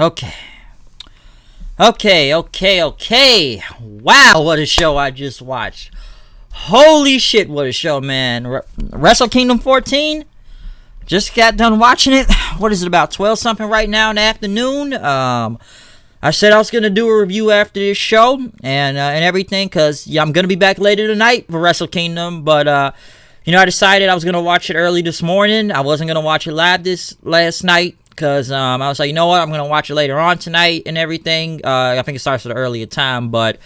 Okay. Wow, what a show I just watched. Holy shit, what a show, man. Wrestle Kingdom 14. Just got done watching it. What is it, about 12 something right now in the afternoon? I said I was going to do a review after this show and everything, because I'm going to be back later tonight for Wrestle Kingdom, but I decided I was going to watch it early this morning. I wasn't going to watch it live this last night, because I was like, you know what, I'm going to watch it later on tonight and everything. I think it starts at an earlier time, but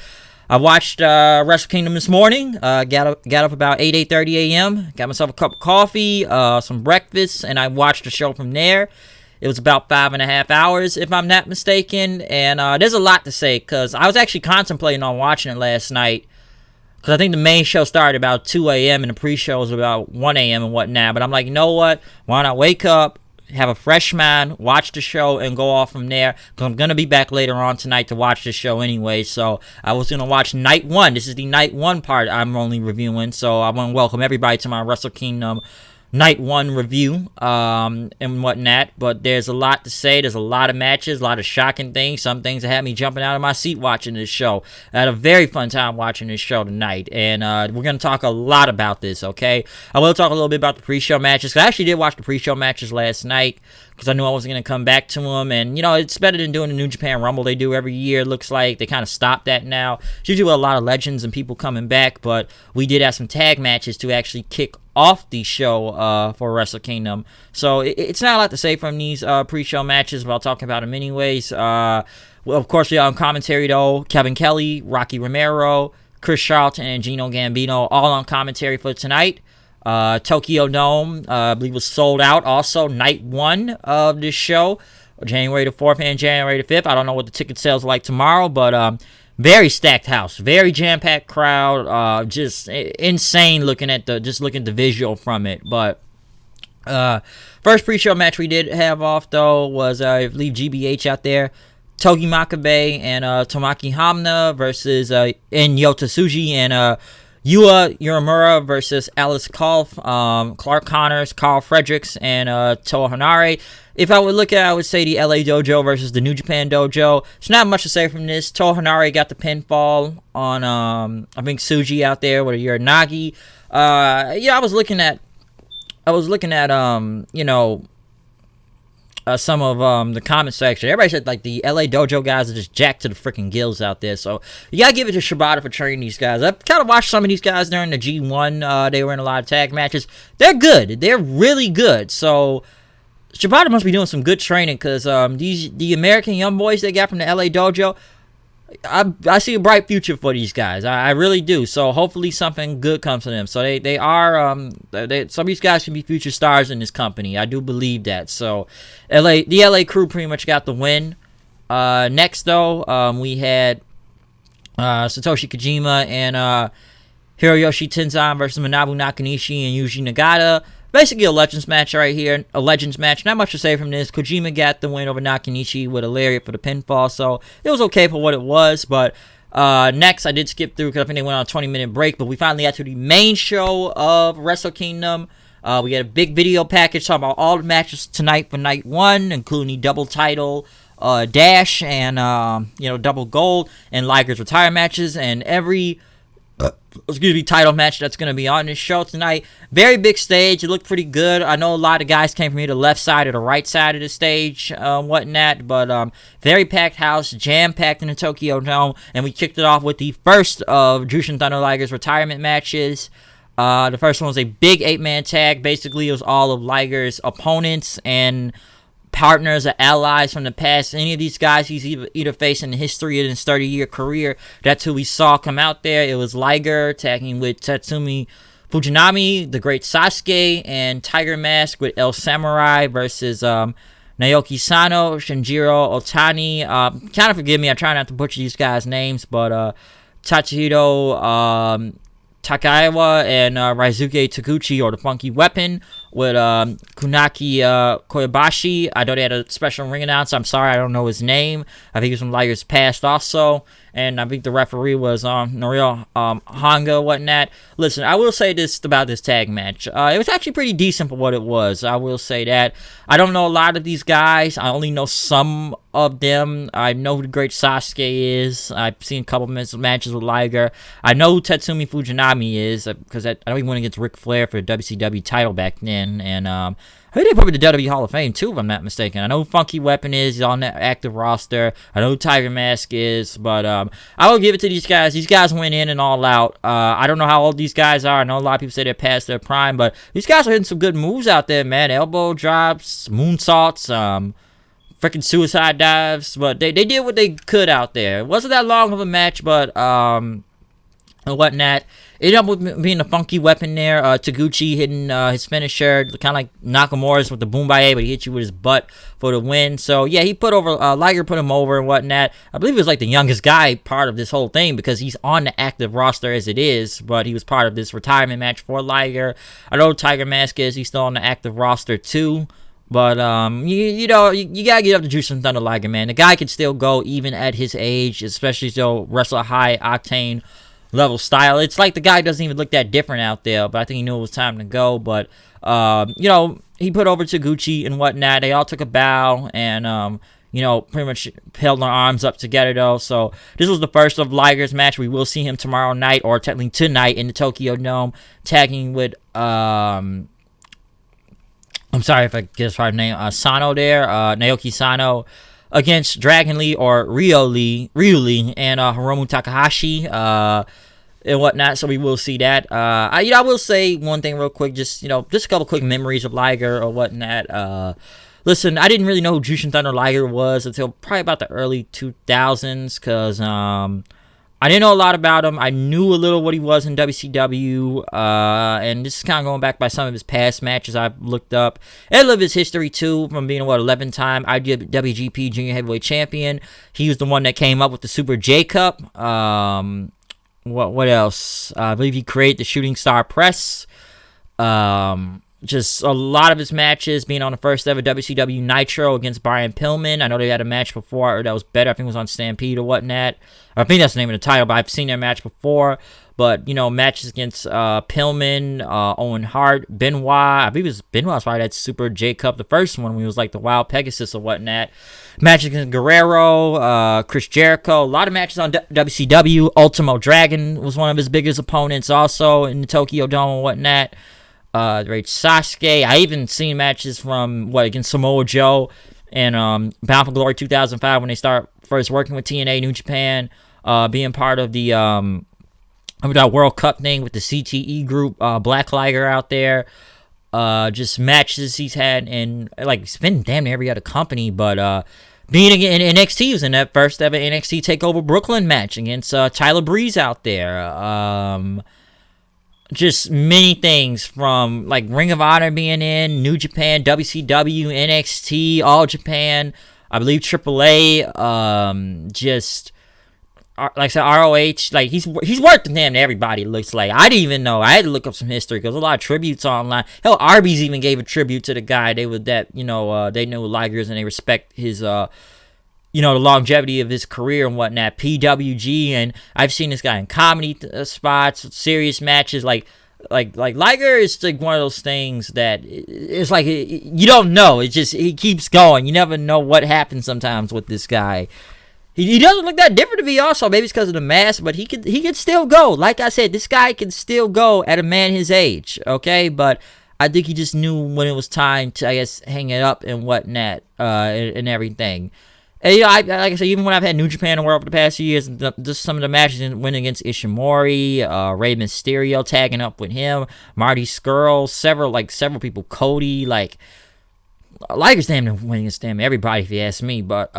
I watched Wrestle Kingdom this morning. Got up about 8:30 a.m., got myself a cup of coffee, some breakfast, and I watched the show from there. It was about 5.5 hours, if I'm not mistaken, and there's a lot to say, because I was actually contemplating on watching it last night, because I think the main show started about 2 a.m. and the pre-show was about 1 a.m. and whatnot, but I'm like, you know what, why not wake up, have a fresh mind, watch the show, and go off from there, because I'm going to be back later on tonight to watch the show anyway. So I was going to watch Night 1. This is the Night 1 part I'm only reviewing, so I want to welcome everybody to my Wrestle Kingdom Night 1 review and whatnot. But there's a lot to say. There's a lot of matches, a lot of shocking things, some things that had me jumping out of my seat watching this show. I had a very fun time watching this show tonight, and we're going to talk a lot about this, okay? I will talk a little bit about the pre-show matches, because I actually did watch the pre-show matches last night, because I knew I wasn't going to come back to them, and, it's better than doing the New Japan Rumble they do every year. It looks like they kind of stopped that now. It's usually with a lot of legends and people coming back, but we did have some tag matches to actually kick off the show for Wrestle Kingdom. So it's not a lot to say from these pre-show matches, but I'll talk about them anyways. Well, of course, we are on commentary, though. Kevin Kelly, Rocky Romero, Chris Charlton, and Gino Gambino all on commentary for tonight. Tokyo Dome, I believe, was sold out also. Night 1 of this show, January the 4th and January the 5th. I don't know what the ticket sales are like tomorrow, but very stacked house, very jam-packed crowd, just insane looking at the visual from it. But first pre-show match we did have off, though, was I believe GBH out there, Togi Makabe and Tomoaki Hamna versus and Yota Tsuji and Yua Uemura versus Alice Kolf, Clark Connors, Carl Fredericks, and Toa Hanare. If I would look at it, I would say the LA Dojo versus the New Japan Dojo. There's not much to say from this. Toa Hanare got the pinfall on, I think, Tsuji out there with a Uranagi. I was looking at, some of the comment section. Everybody said, like, the LA Dojo guys are just jacked to the freaking gills out there. So you gotta give it to Shibata for training these guys. I've kind of watched some of these guys during the G1. They were in a lot of tag matches. They're good. They're really good. So Shibata must be doing some good training, because the American young boys they got from the LA Dojo, I see a bright future for these guys. I really do. So hopefully something good comes to them. So they are some of these guys can be future stars in this company. I do believe that. So the LA crew pretty much got the win. Next though, we had Satoshi Kojima and Hiroyoshi Tenzan versus Manabu Nakanishi and Yuji Nagata. Basically a Legends match right here. A Legends match. Not much to say from this. Kojima got the win over Nakanishi with a lariat for the pinfall. So it was okay for what it was. But next, I did skip through because I think they went on a 20-minute break. But we finally got to the main show of Wrestle Kingdom. We had a big video package talking about all the matches tonight for Night 1, including the double title dash and, double gold and Ligers retire matches. And every title match that's going to be on this show tonight. Very big stage. It looked pretty good. I know a lot of guys came from either the left side or the right side of the stage, whatnot, but very packed house, jam-packed in the Tokyo Dome, and we kicked it off with the first of Jushin Thunder Liger's retirement matches. The first one was a big 8-man tag. Basically, it was all of Liger's opponents and partners or allies from the past. Any of these guys he's either faced in the history of his 30-year career, that's who we saw come out there. It was Liger tagging with Tatsumi Fujinami, the Great Sasuke, and Tiger Mask with El Samurai versus Naoki Sano, Shinjiro Otani. Kind of forgive me, I try not to butcher these guys' names, but Tachihiro Takaiwa and Raizuke Taguchi, or the Funky Weapon, with Kunaki Koyabashi. I know they had a special ring announcer. I'm sorry, I don't know his name. I think he was from Ligers Past also. and I think the referee was Noreo Honga, whatnot. Listen, I will say this about this tag match. It was actually pretty decent for what it was. I will say that. I don't know a lot of these guys. I only know some of them. I know who the Great Sasuke is. I've seen a couple of matches with Liger. I know who Tatsumi Fujinami is because I know he went against Ric Flair for the WCW title back then, and I think they put him in the WWE Hall of Fame too, if I'm not mistaken. I know who Funky Weapon is. He's on the active roster. I know who Tiger Mask is, but I will give it to these guys. These guys went in and all out. I don't know how old these guys are. I know a lot of people say they're past their prime, but these guys are hitting some good moves out there, man. Elbow drops, moonsaults, freaking suicide dives, but they did what they could out there. It wasn't that long of a match, but and whatnot. It ended up with being a Funky Weapon there. Taguchi hitting his finisher, kind of like Nakamura's with the Boombaye, but he hit you with his butt for the win. So, yeah, he put over, Liger put him over and whatnot. I believe he was like the youngest guy part of this whole thing because he's on the active roster as it is, but he was part of this retirement match for Liger. I know Tiger Mask is, he's still on the active roster too. But, you gotta get up to Jushin Thunder Liger, man. The guy can still go even at his age, especially still wrestle a high-octane level style. It's like the guy doesn't even look that different out there, but I think he knew it was time to go. But, he put over Taguchi and whatnot. They all took a bow and, pretty much held their arms up together, though. So, this was the first of Liger's match. We will see him tomorrow night, or technically tonight, in the Tokyo Dome, tagging with, I'm sorry if I get his right name, Sano there, Naoki Sano, against Dragon Lee or Ryu Lee and Hiromu Takahashi and whatnot. So we will see that. I will say one thing real quick, just a couple quick memories of Liger or whatnot. Listen, I didn't really know who Jushin Thunder Liger was until probably about the early 2000s, because I didn't know a lot about him. I knew a little what he was in WCW, and this is kind of going back by some of his past matches I've looked up. And I love his history, too, from being, 11-time IWGP Junior Heavyweight Champion. He was the one that came up with the Super J Cup. What else? I believe he created the Shooting Star Press. Just a lot of his matches, being on the first ever WCW Nitro against Brian Pillman. I know they had a match before that was better. I think it was on Stampede or whatnot. I think that's the name of the title, but I've seen their match before. But, matches against Pillman, Owen Hart, Benoit. I believe it was Benoit's probably that Super J Cup, the first one, when he was like the Wild Pegasus or whatnot. Matches against Guerrero, Chris Jericho. A lot of matches on WCW. Ultimo Dragon was one of his biggest opponents also in the Tokyo Dome and whatnot. The great Sasuke. I even seen matches from against Samoa Joe and Bound for Glory 2005 when they start first working with TNA New Japan, being part of the that World Cup thing with the CTE group, Black Liger out there. Just matches he's had, and he's been damn near every other company, but being in NXT, he was in that first ever NXT TakeOver Brooklyn match against Tyler Breeze out there. Just many things from Ring of Honor being in, New Japan, WCW, NXT, All Japan, I believe AAA, just like I said, ROH. He's worked with damn everybody, it looks like. I didn't even know. I had to look up some history because a lot of tributes online. Hell, Arby's even gave a tribute to the guy. They knew Ligers and they respect his the longevity of his career and whatnot. PWG, and I've seen this guy in comedy spots, serious matches. Like Liger is one of those things that it's you don't know. It's just he keeps going. You never know what happens sometimes with this guy. He doesn't look that different to me. Also, maybe it's because of the mask, but he could still go. Like I said, this guy can still go at a man his age. Okay, but I think he just knew when it was time to, I guess, hang it up and whatnot, and everything. And, like I said, even when I've had New Japan and World for the past few years, just some of the matches went against Ishimori, Rey Mysterio tagging up with him, Marty Scurll, several people, Cody, Liger's damn near winning against damn everybody if you ask me. But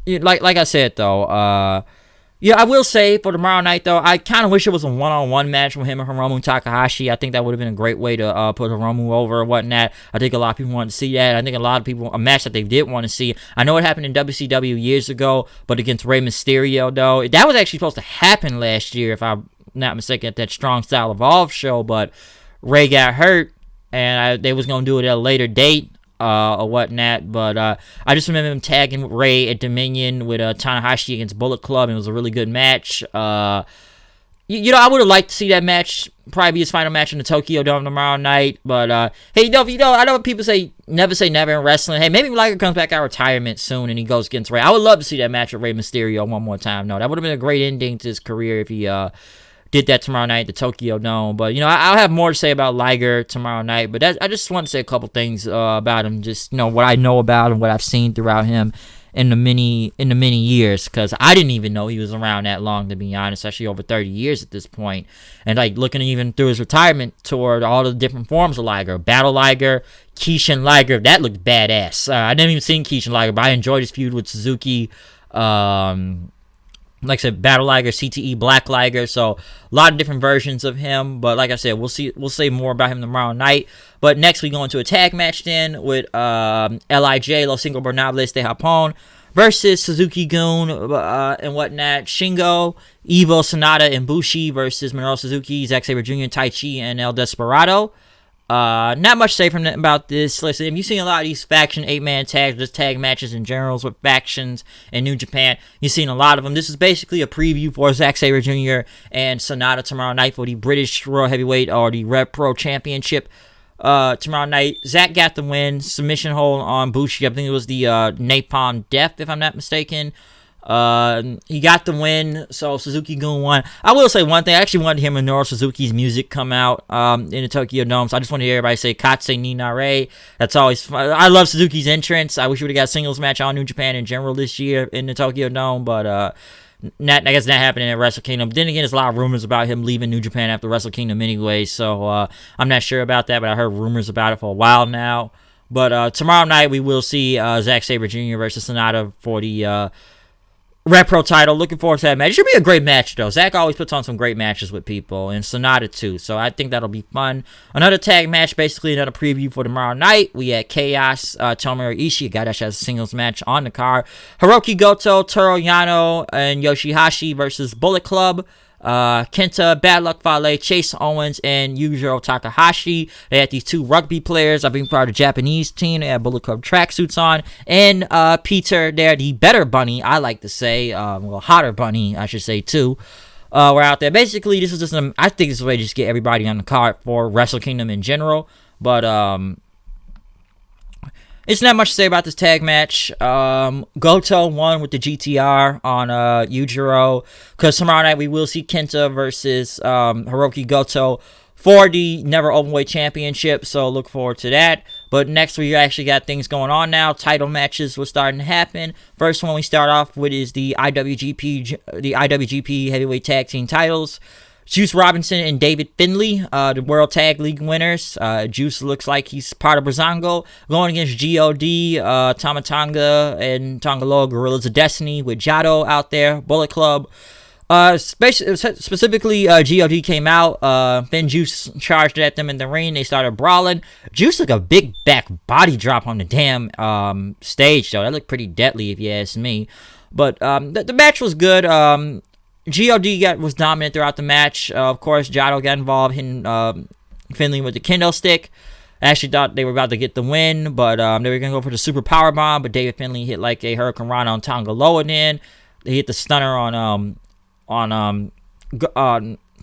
like I said though, I will say for tomorrow night though, I kind of wish it was a one-on-one match with him and Hiromu Takahashi. I think that would have been a great way to put Hiromu over or whatnot. I think a lot of people want to see that. I think a lot of people, a match that they did want to see. I know it happened in WCW years ago, but against Rey Mysterio though, that was actually supposed to happen last year if I'm not mistaken at that Strong Style Evolve show, but Rey got hurt and they was going to do it at a later date. or whatnot. But I just remember him tagging Ray at Dominion with Tanahashi against Bullet Club, and it was a really good match. I would have liked to see that match probably be his final match in the Tokyo Dome tomorrow night. But hey, I know people say never in wrestling. Hey, maybe Liger comes back out of retirement soon and he goes against Ray. I would love to see that match with Rey Mysterio one more time. No, that would have been a great ending to his career if he did that tomorrow night at the Tokyo Dome. But I'll have more to say about Liger tomorrow night. But I just want to say a couple things about him. Just what I know about him, what I've seen throughout him in the many years, because I didn't even know he was around that long, to be honest, actually over 30 years at this point. And like looking even through his retirement tour, all the different forms of Liger, Battle Liger, Kishin Liger, that looked badass. I never even seen Kishin Liger, but I enjoyed his feud with Suzuki. Like I said, Battle Liger, CTE, Black Liger, so a lot of different versions of him. But like I said, we'll say more about him tomorrow night. But next we go into a tag match then with LIJ, Los Ingobernables de Japón, versus Suzuki-gun and whatnot. Shingo, Evo, Sonata, and Bushi versus Minoru Suzuki, Zack Sabre Jr., Taichi, and El Desperado. Not much to say from about this. Listen, you've seen a lot of these faction 8-man tags, just tag matches in general with factions in New Japan. You've seen a lot of them. This is basically a preview for Zack Sabre Jr. and Sonata tomorrow night for the British Royal Heavyweight or the Rev Pro Championship. Tomorrow night, Zack got the win, submission hold on Bushi. I think it was the Napalm Death, if I'm not mistaken. He got the win, so Suzuki-gun won. I will say one thing. I actually wanted to hear Minoru Suzuki's music come out in the Tokyo Dome, so I just want to hear everybody say Katse ni Nare. That's always fun. I love Suzuki's entrance. I wish we would have got a singles match on New Japan in general this year in the Tokyo Dome, but I guess not happening at Wrestle Kingdom. Then again, there's a lot of rumors about him leaving New Japan after Wrestle Kingdom anyway, so I'm not sure about that, but I heard rumors about it for a while now. But tomorrow night, we will see Zack Sabre Jr. versus Sonata for the Rev Pro title. Looking forward to that match. It should be a great match, though. Zack always puts on some great matches with people, and Sonata, too. So I think that'll be fun. Another tag match, basically another preview for tomorrow night. We had Chaos, Tomohiro Ishii, a guy that has a singles match on the card. Hiroki Goto, Toru Yano, and Yoshihashi versus Bullet Club. Kenta, Bad Luck Fale, Chase Owens, and Yujiro Takahashi. They had these two rugby players. I think part of the Japanese team. They had Bullet Club tracksuits on. And Peter, they're the better bunny, I like to say. Well, hotter bunny, I should say, too. We're out there. Basically, this is just I think this is a way to just get everybody on the card for Wrestle Kingdom in general. But it's not much to say about this tag match. Goto won with the GTR on Yujiro, because tomorrow night we will see Kenta versus Hiroki Goto for the Never Openweight Championship, so look forward to that. But next we actually got things going on now. Title matches were starting to happen. First one we start off with is the IWGP Heavyweight Tag Team titles. Juice Robinson and David Finlay, the World Tag League winners. Juice looks like he's part of Brazango, going against G.O.D., Tamatanga, and Tongaloa Gorillas of Destiny with Jado out there, Bullet Club. Specifically, G.O.D. came out. Then Juice charged at them in the ring. They started brawling. Juice took a big back body drop on the damn stage, though. That looked pretty deadly, if you ask me. But the match was good. G.O.D. was dominant throughout the match. Of course, Jado got involved, hitting Finlay with the kendo stick. I actually thought they were about to get the win, but they were going to go for the super power bomb, but David Finlay hit like a Hurricane Rana on Tongaloa then. They hit the stunner on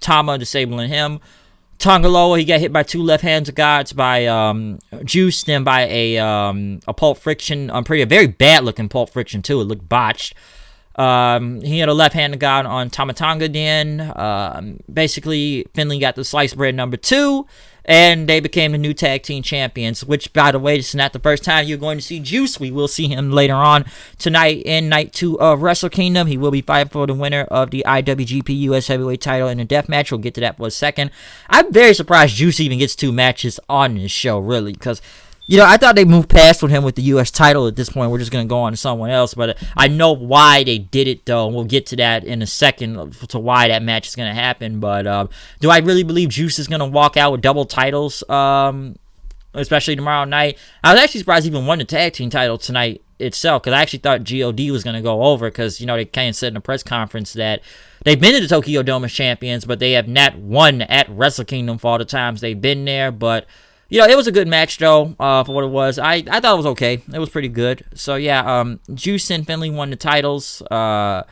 Tama, disabling him. Tongaloa, he got hit by two left hands of gods by Juice, then by a Pulp Friction, a very bad looking Pulp Friction too. It looked botched. He had a left-handed guard on Tamatanga then. Basically, Finlay got the sliced bread number 2, and they became the new tag team champions, which, by the way, this is not the first time you're going to see Juice. We will see him later on tonight in Night 2 of Wrestle Kingdom. He will be fighting for the winner of the IWGP US Heavyweight title in a death match. We'll get to that for a second. I'm very surprised Juice even gets 2 matches on this show, really, because I thought they moved past with him with the U.S. title at this point. We're just going to go on to someone else. But I know why they did it, though. We'll get to that in a second, to why that match is going to happen. But do I really believe Juice is going to walk out with double titles, especially tomorrow night? I was actually surprised he even won the tag team title tonight itself, because I actually thought G.O.D. was going to go over, because, they kind of said in a press conference that they've been to the Tokyo Dome as champions, but they have not won at Wrestle Kingdom for all the times they've been there. But it was a good match though, for what it was. I thought it was okay. It was pretty good. So yeah, Juice and Finley won the titles, the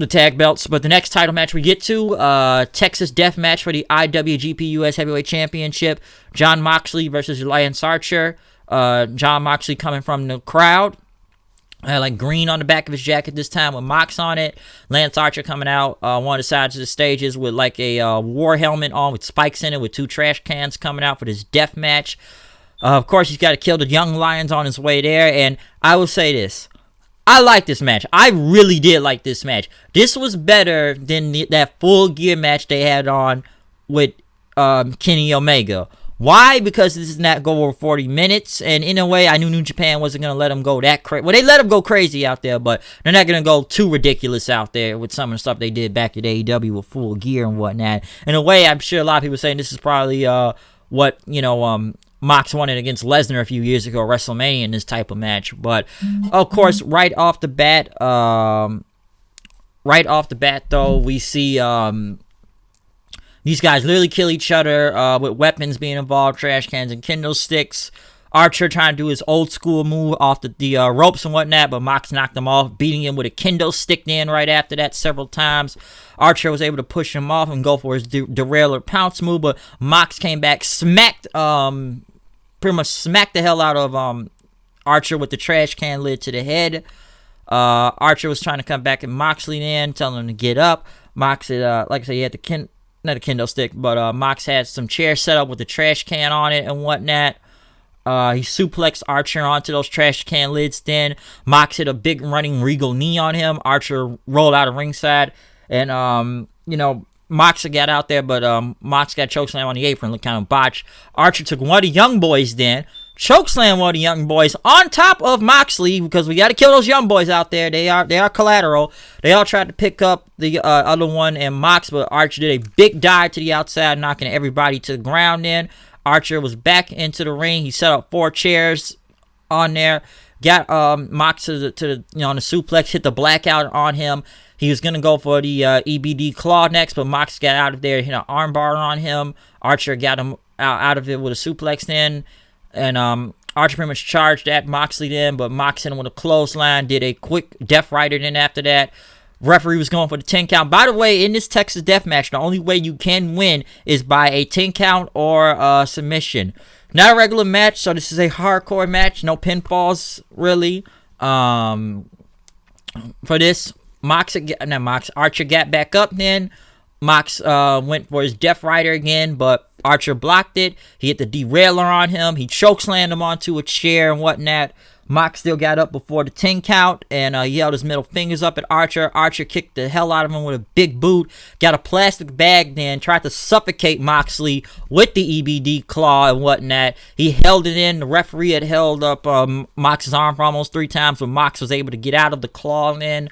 tag belts. But the next title match we get to, Texas Death Match for the IWGP US Heavyweight Championship. Jon Moxley versus Lance Archer. Jon Moxley coming from the crowd. Like green on the back of his jacket this time with Mox on it. Lance Archer coming out one of the sides of the stages with like a war helmet on with spikes in it with 2 trash cans coming out for this death match. Of course, he's got to kill the Young Lions on his way there. And I will say this. I like this match. I really did like this match. This was better than that Full Gear match they had on with Kenny Omega. Why? Because this does not go over 40 minutes. And in a way, I knew New Japan wasn't going to let them go that crazy. Well, they let them go crazy out there, but they're not going to go too ridiculous out there with some of the stuff they did back at AEW with Full Gear and whatnot. In a way, I'm sure a lot of people are saying this is probably what, Mox wanted against Lesnar a few years ago at WrestleMania in this type of match. But, of course, right off the bat, though, we see... these guys literally kill each other with weapons being involved, trash cans and kendo sticks. Archer trying to do his old school move off the ropes and whatnot, but Mox knocked him off, beating him with a kendo stick then right after that several times. Archer was able to push him off and go for his derailer pounce move, but Mox came back, pretty much smacked the hell out of Archer with the trash can lid to the head. Archer was trying to come back at Moxley then, telling him to get up. Mox had, like I said, he had the not a kendo stick, but Mox had some chairs set up with the trash can on it and whatnot. He suplexed Archer onto those trash can lids. Then Mox hit a big running regal knee on him. Archer rolled out of ringside, and Mox got out there, but Mox got chokeslam on the apron, looked kind of botched. Archer took one of the Young Boys then, chokeslam one of the Young Boys on top of Moxley, because we got to kill those Young Boys out there. They are collateral. They all tried to pick up the other one and Mox, but Archer did a big dive to the outside, knocking everybody to the ground. Then Archer was back into the ring. He set up 4 chairs on there, got Mox to the on the suplex, hit the blackout on him. He was gonna go for the EBD claw next, but Mox got out of there, hit an armbar on him. Archer got him out of it with a suplex then. And Archer pretty much charged at Moxley then, but Mox hit him with a clothesline, did a quick Death Rider then after that. Referee was going for the 10 count. By the way, in this Texas Death Match, the only way you can win is by a 10 count or submission. Not a regular match, so this is a hardcore match. No pinfalls, really. For this, Archer got back up then. Mox went for his Death Rider again, but Archer blocked it. He hit the derailer on him. He chokeslammed him onto a chair and whatnot. Mox still got up before the 10 count, and he held his middle fingers up at Archer. Archer kicked the hell out of him with a big boot. Got a plastic bag then, tried to suffocate Moxley with the EBD claw and whatnot. He held it in. The referee had held up Mox's arm for almost 3 times, but Mox was able to get out of the claw then.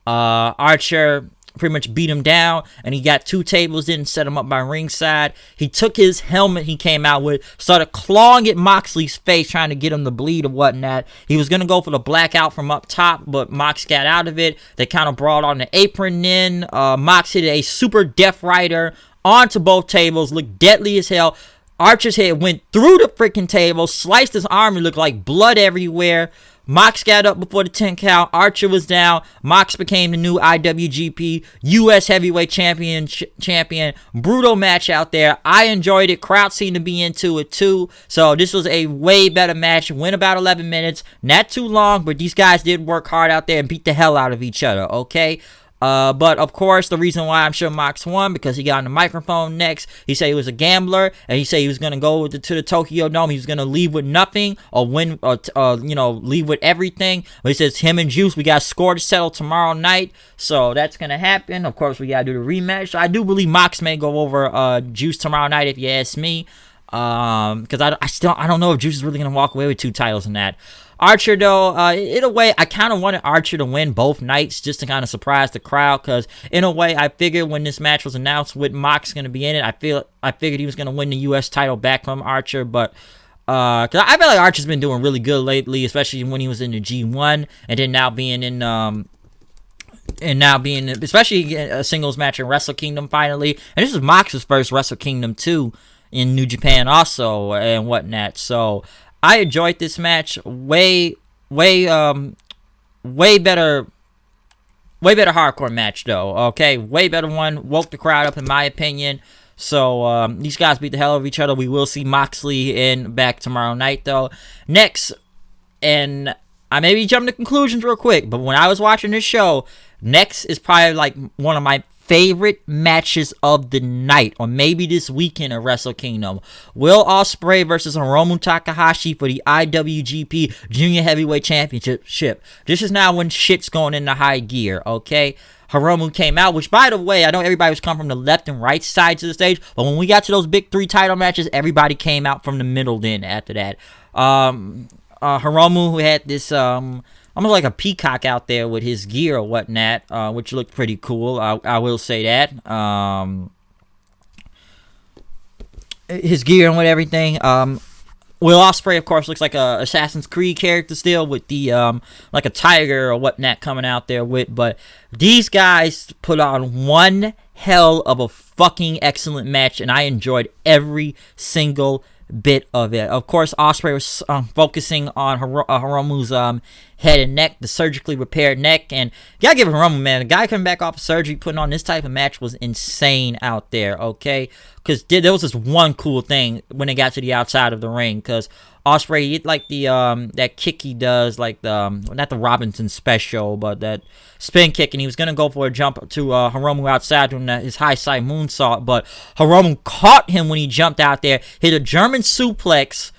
Archer pretty much beat him down, and he got 2 tables in and set him up by ringside. He took his helmet he came out with, started clawing at Moxley's face, trying to get him to bleed or whatnot. He was going to go for the blackout from up top, but Mox got out of it. They kind of brawled on the apron then. Mox hit a super Death Rider onto both tables, looked deadly as hell. Archer's head went through the freaking table, sliced his arm, and looked like blood everywhere. Mox got up before the 10 count. Archer was down. Mox became the new IWGP US Heavyweight Champion. Brutal match out there. I enjoyed it. Crowd seemed to be into it too. So this was a way better match. Went about 11 minutes. Not too long, but these guys did work hard out there and beat the hell out of each other, okay? But of course, the reason why I'm sure Mox won, because he got on the microphone next. He said he was a gambler, and he said he was going to go to the Tokyo Dome. He was going to leave with nothing or win, or leave with everything. But he says him and Juice, we got a score to settle tomorrow night, so that's going to happen. Of course, we got to do the rematch. So I do believe Mox may go over Juice tomorrow night, if you ask me. Because I don't know if Juice is really going to walk away with 2 titles in that. Archer, though, in a way, I kind of wanted Archer to win both nights just to kind of surprise the crowd, because in a way, I figured when this match was announced with Mox going to be in it, I figured he was going to win the U.S. title back from Archer, but because I feel like Archer's been doing really good lately, especially when he was in the G1, and then now being especially a singles match in Wrestle Kingdom finally, and this is Mox's first Wrestle Kingdom too. in New Japan also and whatnot. So I enjoyed this match. Way better hardcore match though. Okay, way better one. Woke the crowd up in my opinion. So these guys beat the hell out of each other. We will see Moxley back tomorrow night though. Next, and I may be jumping to conclusions real quick, but when I was watching this show, next is probably like one of my favorite matches of the night, or maybe this weekend of Wrestle Kingdom. Will Ospreay versus Hiromu Takahashi for the IWGP Junior Heavyweight Championship. This is now when shit's going into high gear, okay? Hiromu came out, which, by the way, I know everybody was coming from the left and right sides of the stage, but when we got to those big 3 title matches, everybody came out from the middle then after that. Hiromu, who had this almost like a peacock out there with his gear or whatnot, which looked pretty cool. I will say that. His gear and everything. Will Ospreay, of course, looks like a Assassin's Creed character still with the like a tiger or whatnot coming out there with. But these guys put on one hell of a fucking excellent match, and I enjoyed every single bit of it. Of course, Ospreay was focusing on Hiromu's head and neck, the surgically repaired neck, and you gotta give Hiromu, man, the guy coming back off of surgery, putting on this type of match was insane out there, okay? Because there was this one cool thing when they got to the outside of the ring, because Ospreay, he like the that kick he does, like the not the Robinson special, but that spin kick, and he was gonna go for a jump to Hiromu outside doing his high side moonsault, but Hiromu caught him when he jumped out there, hit a German suplex.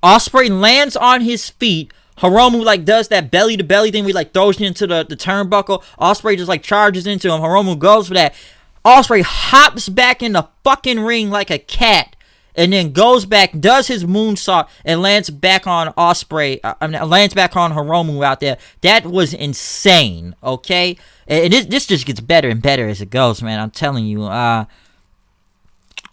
Ospreay lands on his feet. Hiromu like does that belly to belly thing where he like throws you into the turnbuckle. Ospreay just like charges into him. Hiromu goes for that. Ospreay hops back in the fucking ring like a cat, and then goes back, does his moonsault, and lands back on Ospreay. Lands back on Hiromu out there. That was insane. Okay, and this just gets better and better as it goes, man. I'm telling you.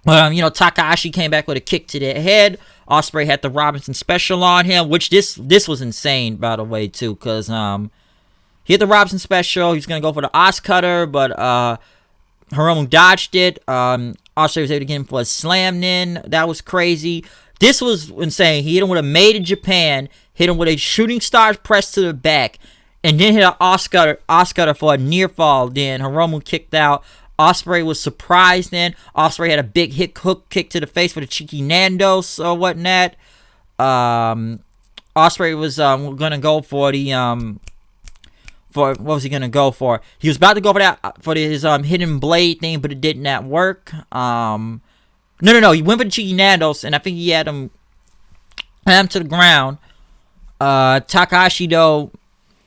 Takahashi came back with a kick to the head. Ospreay had the Robinson special on him, which this was insane, by the way, too, because he hit the Robinson special. He was going to go for the Os Cutter, but Hiromu dodged it. Ospreay was able to get him for a slam in. That was crazy. This was insane. He hit him with a Made in Japan, hit him with a shooting star press to the back, and then hit an Os Cutter for a near fall. Then Hiromu kicked out. Ospreay was surprised then. Ospreay had a big hook kick to the face for the cheeky Nandos or whatnot. Ospreay was going to go for the what was he going to go for? He was about to go for his hidden blade thing, but it did not work. No. He went for the cheeky Nandos, and I think he had him to the ground. Takahashi, though,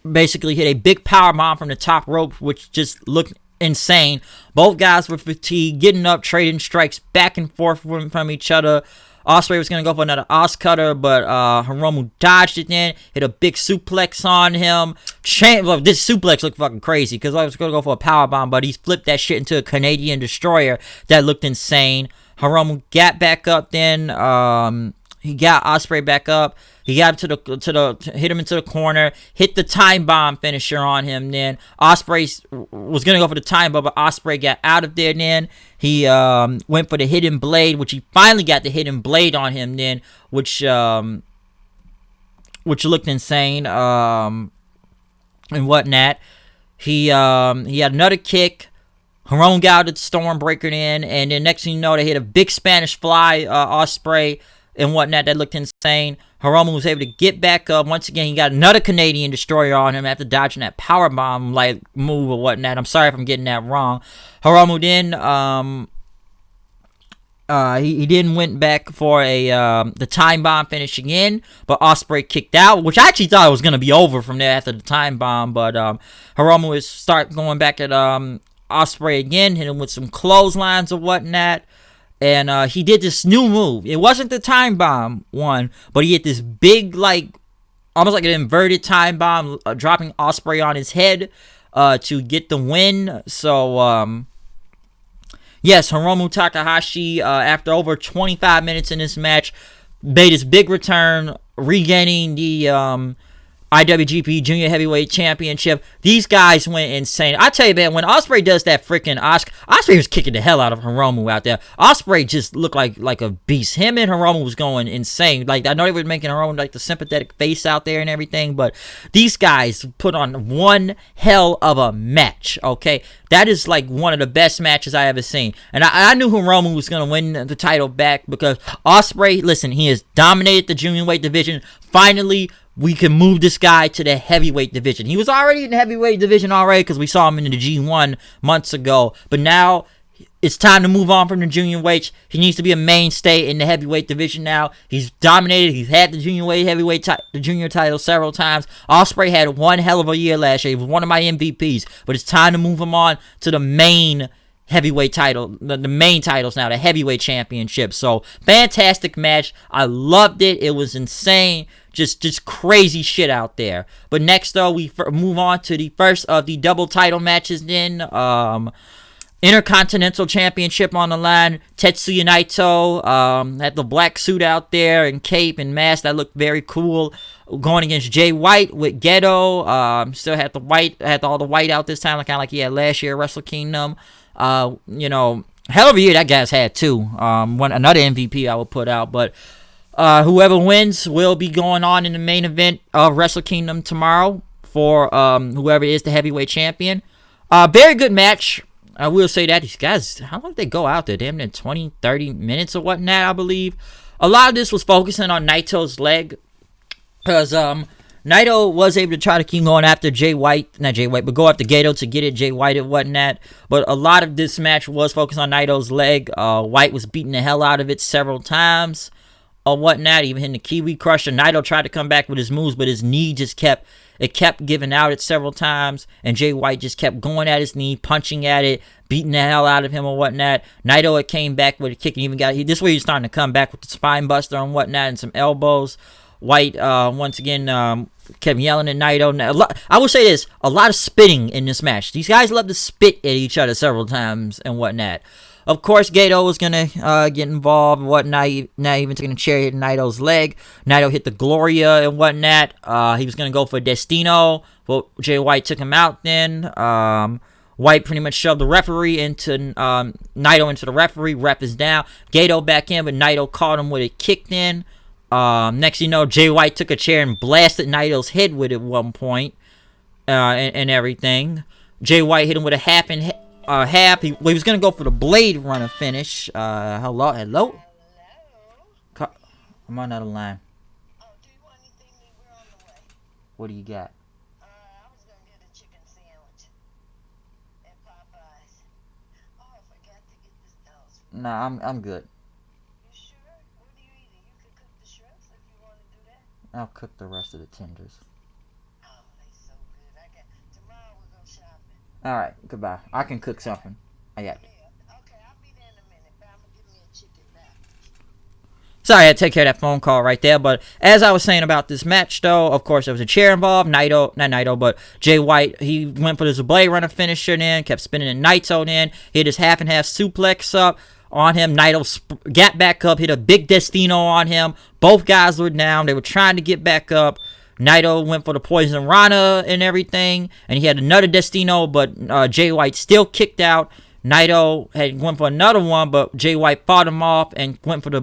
basically hit a big power bomb from the top rope, which just looked insane. Both guys were fatigued, getting up, trading strikes back and forth from each other. Ospreay was going to go for another Os Cutter, but Hiromu dodged it then, hit a big suplex on him. This suplex looked fucking crazy because I was going to go for a powerbomb, but he flipped that shit into a Canadian Destroyer. That looked insane. Hiromu got back up then. He got Ospreay back up. He got him hit him into the corner, hit the time bomb finisher on him. Then Ospreay was gonna go for the time bomb, but Ospreay got out of there. Then he went for the hidden blade, which he finally got the hidden blade on him. Then, which looked insane and whatnot. He had another kick. Hiromu got out of the Stormbreaker then, and then next thing you know, they hit a big Spanish Fly, Ospreay and whatnot. That looked insane. Hiromu was able to get back up. Once again, he got another Canadian Destroyer on him after dodging that powerbomb like move or whatnot. I'm sorry if I'm getting that wrong. Hiromu then he then went back for the time bomb finish again, but Ospreay kicked out, which I actually thought it was gonna be over from there after the time bomb. But Hiromu is start going back at Ospreay again, hit him with some clotheslines or whatnot. And he did this new move. It wasn't the time bomb one, but he hit this big, like, almost like an inverted time bomb, dropping Ospreay on his head to get the win. So, yes, Hiromu Takahashi, after over 25 minutes in this match, made his big return, regaining the IWGP Junior Heavyweight Championship. These guys went insane. I tell you, man, when Ospreay does that freaking Ospreay was kicking the hell out of Hiromu out there. Ospreay just looked like a beast. Him and Hiromu was going insane. Like, I know they were making Hiromu like the sympathetic face out there and everything, but these guys put on one hell of a match, okay? That is like one of the best matches I ever seen. And I knew Hiromu was going to win the title back because Ospreay, listen, he has dominated the junior weight division. Finally, we can move this guy to the heavyweight division. He was already in the heavyweight division already because we saw him in the G1 months ago. But now it's time to move on from the junior weights. He needs to be a mainstay in the heavyweight division now. He's dominated. He's had the junior weight, the junior title several times. Ospreay had one hell of a year last year. He was one of my MVPs. But it's time to move him on to the main heavyweight title, the main titles now, the heavyweight championship. So fantastic match. I loved it. It was insane. Just crazy shit out there. But next, though, we move on to the first of the double title matches. Then Intercontinental Championship on the line. Tetsuya Naito had the black suit out there and cape and mask that looked very cool, going against Jay White with Gedo. Still had all the white out this time, kind of like he had last year at Wrestle Kingdom. Hell of a year that guy's had too. Another MVP I would put out, but whoever wins will be going on in the main event of Wrestle Kingdom tomorrow for whoever is the heavyweight champion. Very good match. I will say that these guys, how long did they go out there? Damn near 20, 30 minutes or whatnot, I believe. A lot of this was focusing on Naito's leg because Naito was able to try to keep going after but go after Gedo to get it, Jay White and whatnot. But a lot of this match was focused on Naito's leg. White was beating the hell out of it several times or whatnot, even hitting the Kiwi Crusher. Naito tried to come back with his moves, but his knee just kept giving out it several times, and Jay White just kept going at his knee, punching at it, beating the hell out of him or whatnot. Naito had came back with a kick and even this way he's starting to come back with the spine buster and whatnot and some elbows. White, once again, kept yelling at Naito. I will say this, a lot of spitting in this match. These guys love to spit at each other several times and whatnot. Of course, Gedo was going to get involved and whatnot. Now even taking a chair hit Naito's leg. Naito hit the Gloria and whatnot. He was going to go for Destino, but Jay White took him out then. White pretty much shoved the referee into Naito into the referee. Ref is down. Gedo back in, but Naito caught him with it, kicked in. Next you know, Jay White took a chair and blasted Naito's head with it at one point and everything. Jay White hit him with a half. He was gonna go for the Blade Runner finish. Hello. I'm on another line. Oh, do you want anything? We're on the way. What do you got? I was gonna get a chicken sandwich at Popeyes. Oh, I forgot to get this. Nah, I'm good. You sure? What are you eating? You could cook the shrimps if you want to do that. I'll cook the rest of the tenders. Oh, they so good. Tomorrow we'll go shopping. All right, goodbye. I can cook something. I got it. Yeah, okay, I'll be there in a minute, but I'm gonna give me a chicken back. Sorry, I had to take care of that phone call right there. But as I was saying about this match, though, of course, there was a chair involved. But Jay White, he went for this Blade Runner finisher then, kept spinning in Naito then, hit his half-and-half suplex up on him. Naito got back up, hit a big Destino on him. Both guys were down. They were trying to get back up. Naito went for the Poison Rana and everything, and he had another Destino, but Jay White still kicked out. Naito had went for another one, but Jay White fought him off and went for the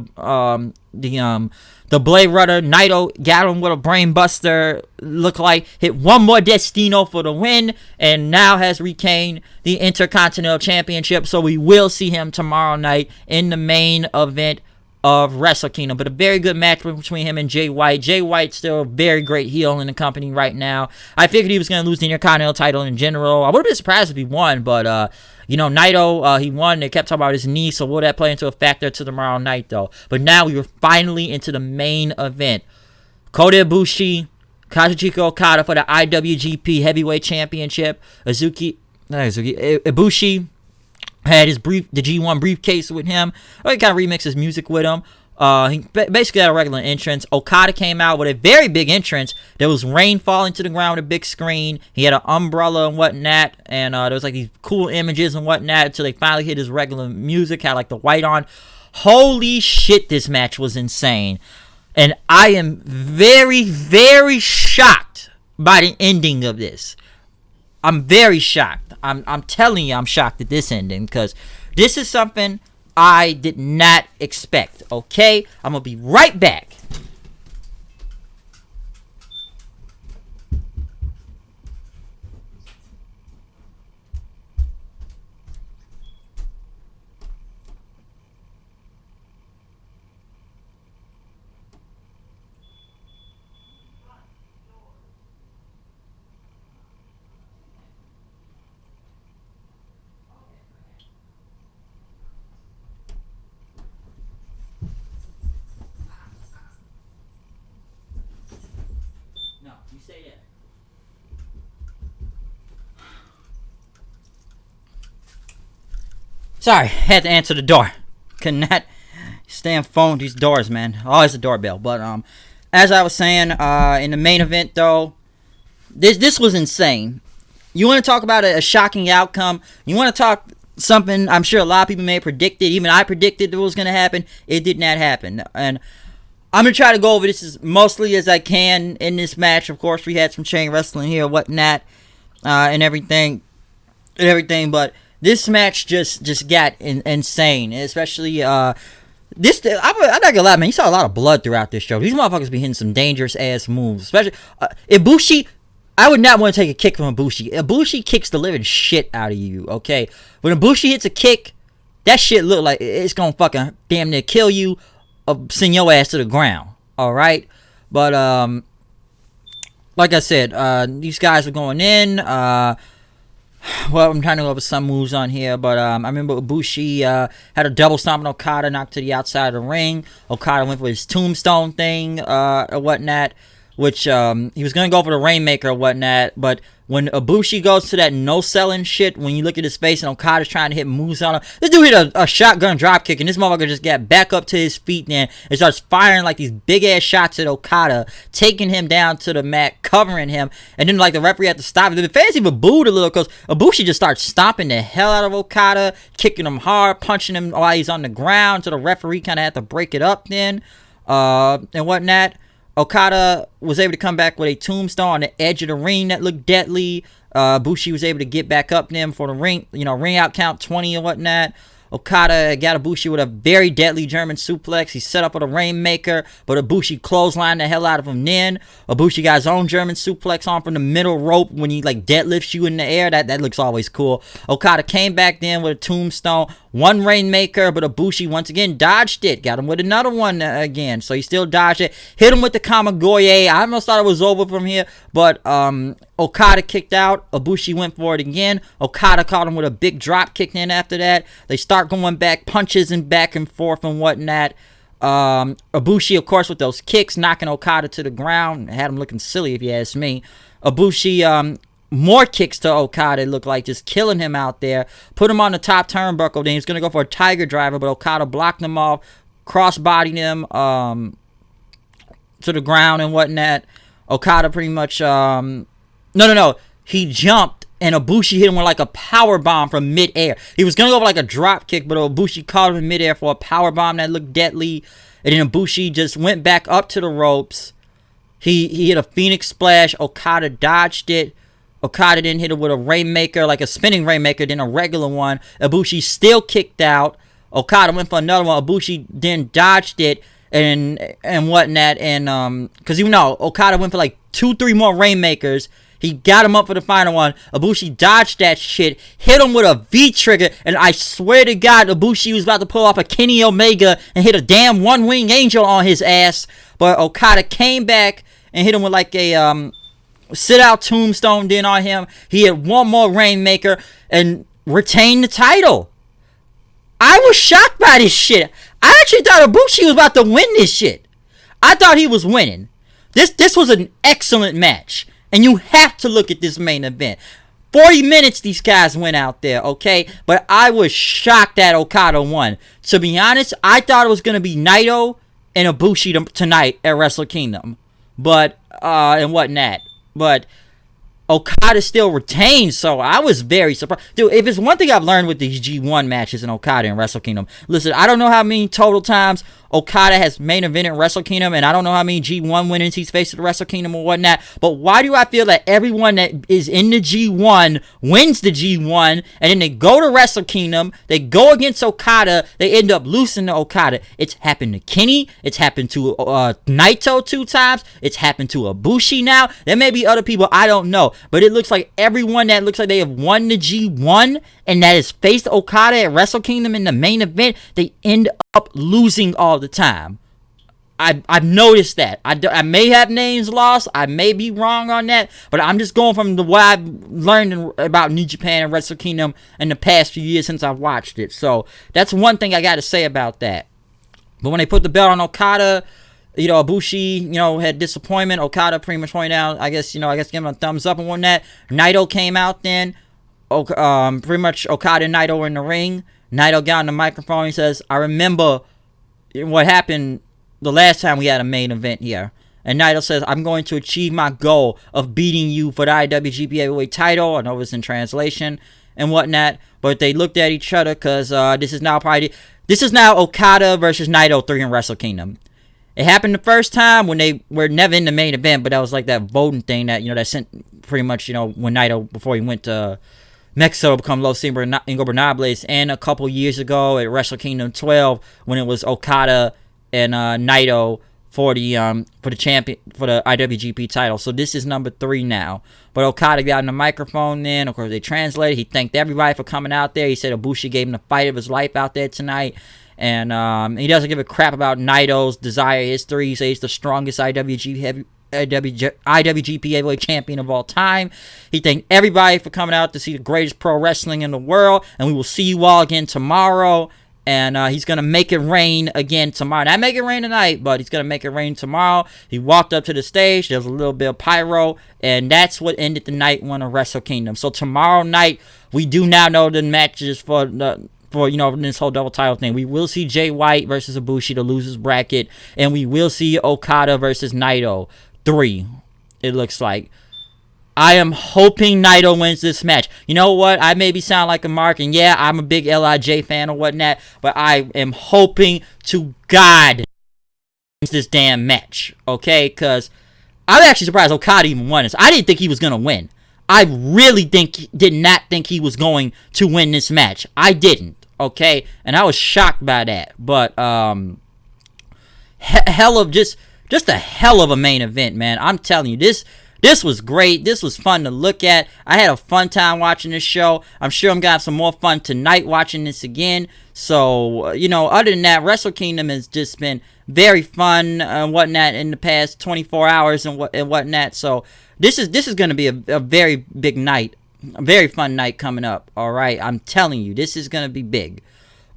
Blade Runner. Naito got him with a brain buster, looked like, hit one more Destino for the win, and now has retained the Intercontinental Championship. So we will see him tomorrow night in the main event of Wrestle Kingdom. But a very good match between him and Jay White. Jay White's still a very great heel in the company right now. I figured he was going to lose the Intercontinental title in general. I would have been surprised if he won, but Naito, he won. They kept talking about his knee, so will that play into a factor to tomorrow night, though? But now we were finally into the main event. Kota Ibushi, Kazuchika Okada for the IWGP Heavyweight Championship. Ibushi had the G1 briefcase with him. He kind of remixed his music with him. He basically had a regular entrance. Okada came out with a very big entrance. There was rain falling to the ground with a big screen. He had an umbrella and whatnot, and there was like these cool images and whatnot until they finally hit his regular music, had like the white on. Holy shit, this match was insane. And I am very, very shocked by the ending of this. I'm very shocked. I'm telling you, I'm shocked at this ending because this is something I did not expect. Okay, I'm gonna be right back. No, you say that. Sorry, had to answer the door. Could not stay on phone these doors, man. Always a doorbell. But as I was saying, in the main event though, this was insane. You want to talk about a shocking outcome? You want to talk something I'm sure a lot of people may have predicted. Even I predicted it was going to happen. It did not happen. And I'm going to try to go over this as mostly as I can in this match. Of course, we had some chain wrestling here, whatnot, and everything. But this match just got insane. Especially, I'm not going to lie, man. You saw a lot of blood throughout this show. These motherfuckers be hitting some dangerous-ass moves. Especially, Ibushi, I would not want to take a kick from Ibushi. Ibushi kicks the living shit out of you, okay? When Ibushi hits a kick, that shit look like it's going to fucking damn near kill you or send your ass to the ground, alright? But, like I said, these guys are going in. Well, I'm trying to go over some moves on here, but I remember Ibushi had a double stomp on Okada, knocked to the outside of the ring. Okada went for his tombstone thing or whatnot, which he was going to go for the Rainmaker or whatnot, but when Ibushi goes to that no-selling shit, when you look at his face and Okada's trying to hit moves on him, this dude hit a shotgun dropkick, and this motherfucker just got back up to his feet then and starts firing like these big-ass shots at Okada, taking him down to the mat, covering him, and then like the referee had to stop it. The fans even booed a little because Ibushi just starts stomping the hell out of Okada, kicking him hard, punching him while he's on the ground, so the referee kind of had to break it up then, and whatnot. Okada was able to come back with a tombstone on the edge of the ring that looked deadly. Bushi was able to get back up them for the ring, ring out count 20 and whatnot. Okada got Ibushi with a very deadly German suplex. He set up with a Rainmaker, but Ibushi clotheslined the hell out of him then. Ibushi got his own German suplex on from the middle rope when he like deadlifts you in the air. That looks always cool. Okada came back then with a tombstone, one Rainmaker, but Ibushi once again dodged it. Got him with another one again, so he still dodged it. Hit him with the Kamigoye. I almost thought it was over from here, but Okada kicked out. Ibushi went for it again. Okada caught him with a big drop kick in after that. They start going back, punches and back and forth and whatnot. Ibushi, of course, with those kicks, knocking Okada to the ground. Had him looking silly, if you ask me. Ibushi, more kicks to Okada, it looked like, just killing him out there. Put him on the top turnbuckle. Then he was going to go for a Tiger Driver, but Okada blocked him off, cross-bodied him to the ground and whatnot. Okada pretty much... No. He jumped, and Ibushi hit him with like a power bomb from midair. He was going to go for like a drop kick, but Ibushi caught him in midair for a power bomb that looked deadly. And then Ibushi just went back up to the ropes. He hit a Phoenix Splash. Okada dodged it. Okada then hit it with a Rainmaker, like a spinning Rainmaker, then a regular one. Ibushi still kicked out. Okada went for another one. Ibushi then dodged it and whatnot. And because Okada went for like 2-3 more Rainmakers. He got him up for the final one. Ibushi dodged that shit, hit him with a V-trigger, and I swear to God, Ibushi was about to pull off a Kenny Omega and hit a damn one-wing angel on his ass. But Okada came back and hit him with like a sit-out tombstone then on him. He had one more Rainmaker and retained the title. I was shocked by this shit. I actually thought Ibushi was about to win this shit. I thought he was winning. This was an excellent match. And you have to look at this main event. 40 minutes these guys went out there, okay? But I was shocked that Okada won. To be honest, I thought it was going to be Naito and Ibushi tonight at Wrestle Kingdom. But, and whatnot. But Okada still retained, so I was very surprised. Dude, if it's one thing I've learned with these G1 matches in Okada and Wrestle Kingdom, listen, I don't know how many total times Okada has main evented Wrestle Kingdom, and I don't know how many G1 winners he's faced at Wrestle Kingdom or whatnot, but why do I feel that everyone that is in the G1 wins the G1, and then they go to Wrestle Kingdom, they go against Okada, they end up losing to Okada? It's happened to Kenny, it's happened to Naito 2 times, it's happened to Ibushi now, there may be other people, I don't know, but it looks like everyone that looks like they have won the G1 and that has faced Okada at Wrestle Kingdom in the main event, they end up losing all the time. I've noticed that. I may have names lost. I may be wrong on that, but I'm just going from the what I've learned about New Japan and Wrestle Kingdom in the past few years since I've watched it. So that's one thing I got to say about that. But when they put the belt on Okada, Ibushi, had disappointment. Okada pretty much pointed out, I guess give him a thumbs up and whatnot. Naito came out then. Pretty much Okada and Naito were in the ring. Naito got on the microphone. He says, I remember what happened the last time we had a main event here. And Naito says, I'm going to achieve my goal of beating you for the IWGP Heavyweight title. I know it's in translation and whatnot. But they looked at each other because this is now Okada versus Naito 3 in Wrestle Kingdom. It happened the first time when they were never in the main event, but that was like that voting thing that, that sent pretty much, when Naito, before he went to Mexico to become Los Ingobernables, and a couple years ago at Wrestle Kingdom 12 when it was Okada and Naito for the IWGP title. So this is number 3 now. But Okada got on the microphone then. Of course, they translated. He thanked everybody for coming out there. He said Ibushi gave him the fight of his life out there tonight. And he doesn't give a crap about Naito's desire history. He says he's the strongest IWGP Heavyweight Champion of all time. He thanked everybody for coming out to see the greatest pro wrestling in the world. And we will see you all again tomorrow. And he's going to make it rain again tomorrow. Not make it rain tonight, but he's going to make it rain tomorrow. He walked up to the stage. There was a little bit of pyro. And that's what ended the night 1 of Wrestle Kingdom. So tomorrow night, we do now know the matches for this whole double title thing. We will see Jay White versus Ibushi, the losers bracket. And we will see Okada versus Naito 3, it looks like. I am hoping Naito wins this match. You know what? I maybe sound like a mark, and yeah, I'm a big LIJ fan or whatnot, but I am hoping to God wins this damn match, okay? Because I'm actually surprised Okada even won this. I didn't think he was going to win. I really did not think he was going to win this match. I didn't, okay? And I was shocked by that. But, just a hell of a main event, man. I'm telling you, this was great. This was fun to look at. I had a fun time watching this show. I'm sure I'm going to have some more fun tonight watching this again. So, other than that, Wrestle Kingdom has just been very fun and whatnot in the past 24 hours and whatnot. So, this is going to be a very big night. A very fun night coming up. All right. I'm telling you, this is going to be big.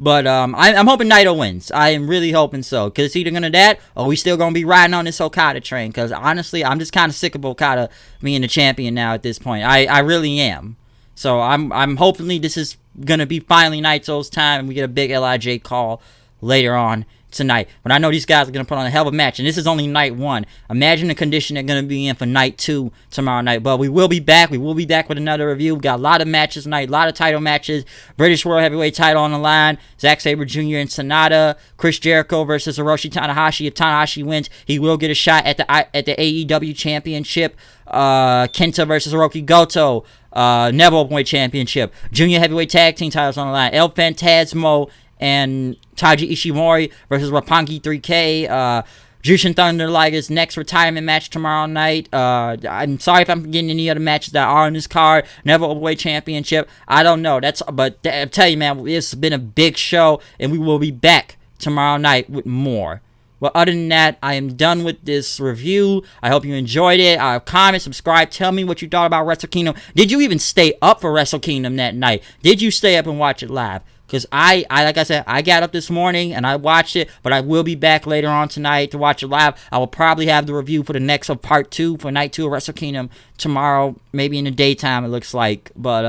But I'm hoping Naito wins. I am really hoping so. Because it's either going to that or we still going to be riding on this Okada train. Because honestly, I'm just kind of sick of Okada being the champion now at this point. I really am. So I'm hopefully this is going to be finally Naito's time. And we get a big LIJ call later on tonight. But I know these guys are going to put on a hell of a match. And this is only night 1. Imagine the condition they're going to be in for night 2 tomorrow night. But we will be back. We will be back with another review. We got a lot of matches tonight. A lot of title matches. British World Heavyweight title on the line. Zack Sabre Jr. and Sonata. Chris Jericho versus Hiroshi Tanahashi. If Tanahashi wins, he will get a shot at the AEW Championship. Kenta versus Hiroki Goto. Never Openweight Championship. Junior Heavyweight Tag Team titles on the line. El Phantasmo and Taiji Ishimori versus Roppongi 3K. Jushin Thunder Liger's next retirement match tomorrow night. I'm sorry if I'm forgetting any other matches that are on this card. Never Openweight Championship. I don't know. But I tell you, man, it's been a big show, and we will be back tomorrow night with more. Well, other than that, I am done with this review. I hope you enjoyed it. Comment, subscribe, tell me what you thought about Wrestle Kingdom. Did you even stay up for Wrestle Kingdom that night? Did you stay up and watch it live? Because I like I said, I got up this morning and I watched it, but I will be back later on tonight to watch it live. I will probably have the review for the next of part 2 for night 2 of Wrestle Kingdom tomorrow, maybe in the daytime, it looks like. But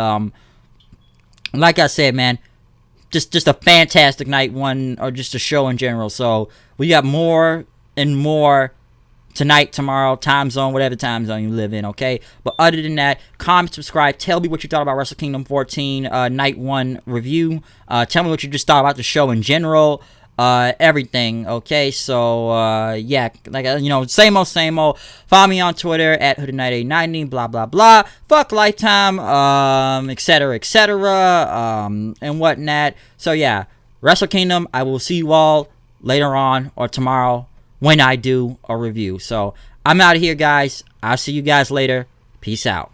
like I said, man, just a fantastic night 1, or just a show in general. So we got more and more tonight, tomorrow, time zone, whatever time zone you live in, okay? But other than that, comment, subscribe, tell me what you thought about Wrestle Kingdom 14 Night 1 review. Tell me what you just thought about the show in general. Everything, okay? So, yeah, like, same old. Follow me on Twitter at HoodedKnight890, blah, blah, blah. Fuck Lifetime, etc., and whatnot. So, yeah, Wrestle Kingdom, I will see you all later on or tomorrow when I do a review. So I'm out of here, guys. I'll see you guys later. Peace out.